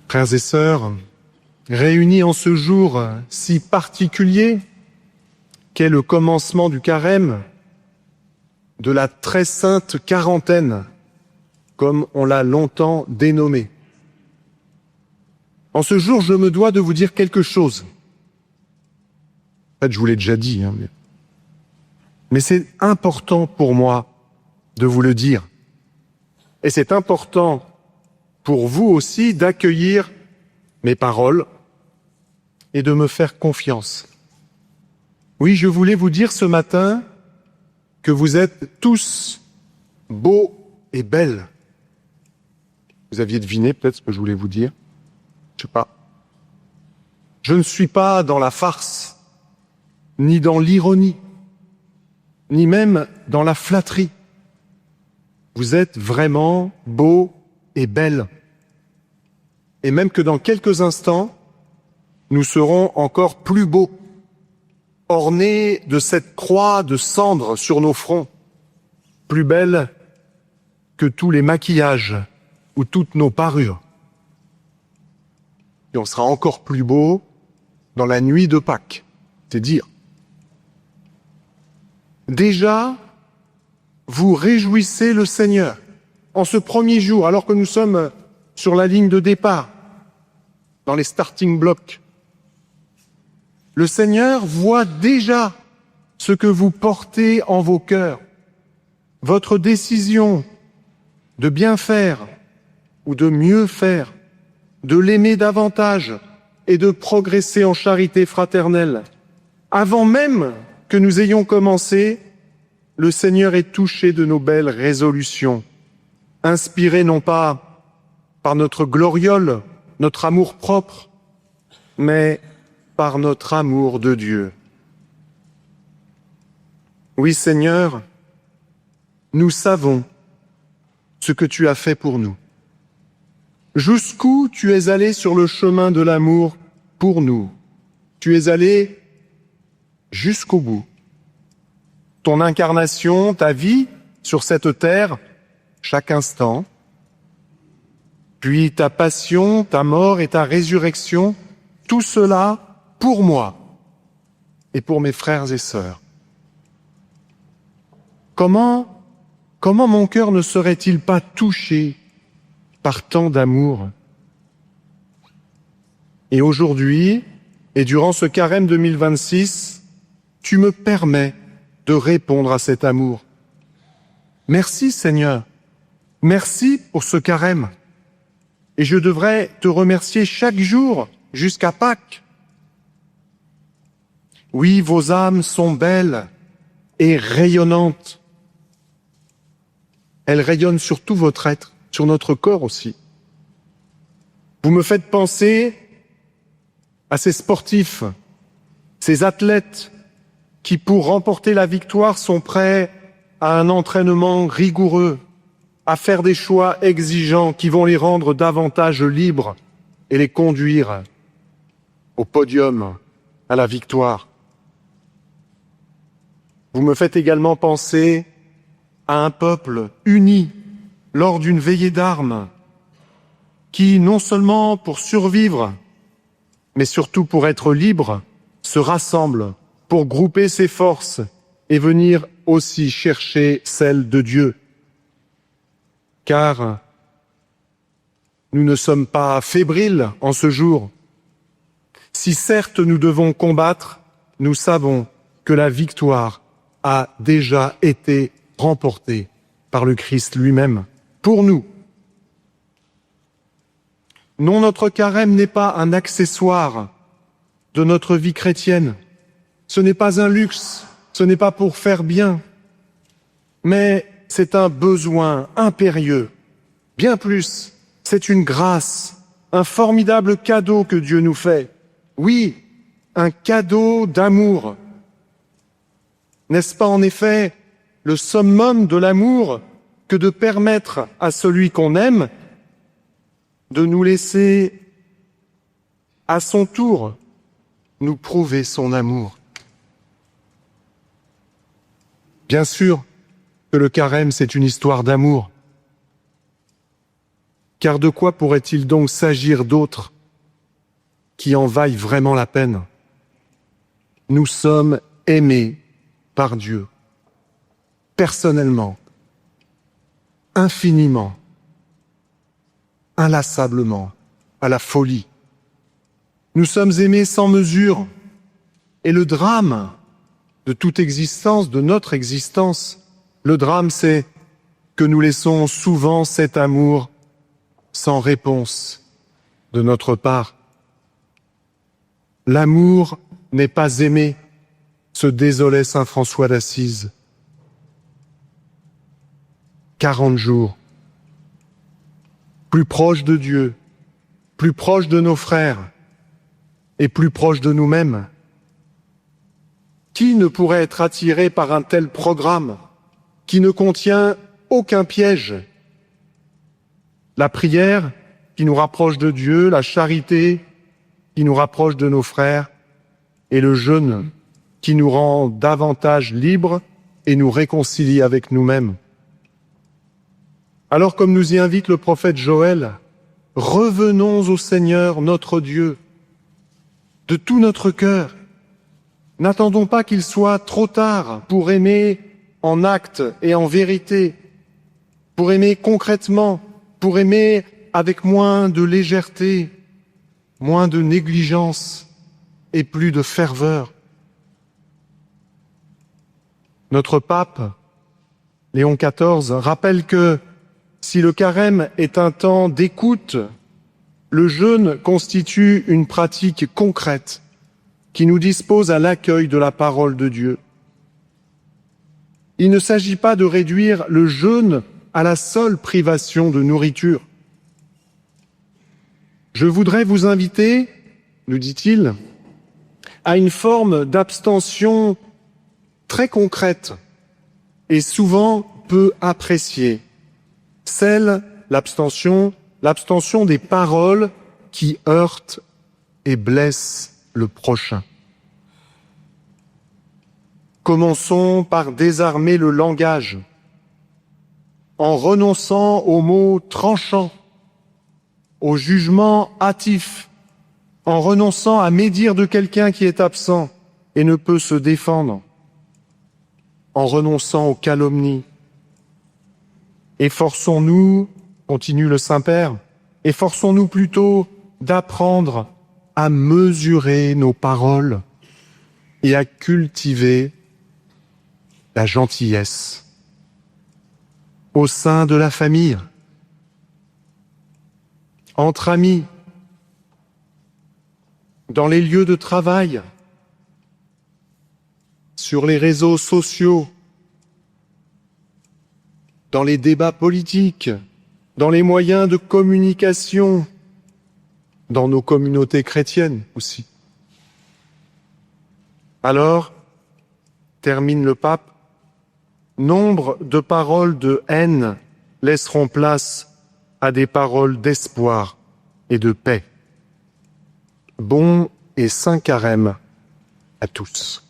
Frères et sœurs, réunis en ce jour si particulier qu'est le commencement du carême, de la très sainte quarantaine, comme on l'a longtemps dénommé. En ce jour, je me dois de vous dire quelque chose. En fait, je vous l'ai déjà dit, mais c'est important pour moi de vous le dire. Et c'est important pour vous aussi d'accueillir mes paroles et de me faire confiance. Oui, je voulais vous dire ce matin que vous êtes tous beaux et belles. Vous aviez deviné peut-être ce que je voulais vous dire. Je sais pas. Je ne suis pas dans la farce, ni dans l'ironie, ni même dans la flatterie. Vous êtes vraiment beaux et belles. Et même que dans quelques instants, nous serons encore plus beaux, ornés de cette croix de cendre sur nos fronts, plus belle que tous les maquillages ou toutes nos parures. Et on sera encore plus beau dans la nuit de Pâques, c'est dire. Déjà, vous réjouissez le Seigneur en ce premier jour, alors que nous sommes sur la ligne de départ, dans les starting blocks. Le Seigneur voit déjà ce que vous portez en vos cœurs, votre décision de bien faire ou de mieux faire, de l'aimer davantage et de progresser en charité fraternelle. Avant même que nous ayons commencé, le Seigneur est touché de nos belles résolutions, inspirées non pas par notre gloriole, notre amour propre, mais par notre amour de Dieu. Oui, Seigneur, nous savons ce que tu as fait pour nous. Jusqu'où tu es allé sur le chemin de l'amour pour nous. Tu es allé jusqu'au bout. Ton incarnation, ta vie sur cette terre, chaque instant, puis ta passion, ta mort et ta résurrection, tout cela pour moi et pour mes frères et sœurs. Comment mon cœur ne serait-il pas touché par tant d'amour? Et aujourd'hui, et durant ce carême 2026, tu me permets de répondre à cet amour. Merci Seigneur, merci pour ce carême. Et je devrais te remercier chaque jour jusqu'à Pâques. Oui, vos âmes sont belles et rayonnantes. Elles rayonnent sur tout votre être, sur notre corps aussi. Vous me faites penser à ces sportifs, ces athlètes qui, pour remporter la victoire, sont prêts à un entraînement rigoureux, à faire des choix exigeants qui vont les rendre davantage libres et les conduire au podium, à la victoire. Vous me faites également penser à un peuple uni lors d'une veillée d'armes qui, non seulement pour survivre, mais surtout pour être libre, se rassemble pour grouper ses forces et venir aussi chercher celles de Dieu. Car nous ne sommes pas fébriles en ce jour. Si certes nous devons combattre, nous savons que la victoire a déjà été remportée par le Christ lui-même, pour nous. Non, notre carême n'est pas un accessoire de notre vie chrétienne. Ce n'est pas un luxe, ce n'est pas pour faire bien, mais c'est un besoin impérieux. Bien plus, c'est une grâce, un formidable cadeau que Dieu nous fait. Oui, un cadeau d'amour. N'est-ce pas en effet le summum de l'amour que de permettre à celui qu'on aime de nous laisser à son tour nous prouver son amour? Bien sûr que le carême, c'est une histoire d'amour. Car de quoi pourrait-il donc s'agir d'autre qui en vaille vraiment la peine? Nous sommes aimés par Dieu, personnellement, infiniment, inlassablement, à la folie. Nous sommes aimés sans mesure. Et le drame de toute existence, de notre existence, le drame, c'est que nous laissons souvent cet amour sans réponse de notre part. L'amour n'est pas aimé, se désolait saint François d'Assise. 40 jours, plus proche de Dieu, plus proche de nos frères et plus proche de nous-mêmes. Qui ne pourrait être attiré par un tel programme qui ne contient aucun piège? La prière qui nous rapproche de Dieu, la charité qui nous rapproche de nos frères et le jeûne qui nous rend davantage libres et nous réconcilie avec nous-mêmes. Alors, comme nous y invite le prophète Joël, revenons au Seigneur notre Dieu de tout notre cœur. N'attendons pas qu'il soit trop tard pour aimer en acte et en vérité, pour aimer concrètement, pour aimer avec moins de légèreté, moins de négligence et plus de ferveur. Notre pape, Léon XIV, rappelle que si le carême est un temps d'écoute, le jeûne constitue une pratique concrète qui nous dispose à l'accueil de la parole de Dieu. Il ne s'agit pas de réduire le jeûne à la seule privation de nourriture. Je voudrais vous inviter, nous dit-il, à une forme d'abstention très concrète et souvent peu appréciée, l'abstention des paroles qui heurtent et blessent le prochain. Commençons par désarmer le langage en renonçant aux mots tranchants, au jugement hâtif, en renonçant à médire de quelqu'un qui est absent et ne peut se défendre, en renonçant aux calomnies. Efforçons-nous, continue le Saint-Père, efforçons-nous plutôt d'apprendre à mesurer nos paroles et à cultiver la gentillesse au sein de la famille, entre amis, dans les lieux de travail, sur les réseaux sociaux, dans les débats politiques, dans les moyens de communication, dans nos communautés chrétiennes aussi. Alors, termine le pape, nombre de paroles de haine laisseront place à des paroles d'espoir et de paix. Bon et saint carême à tous.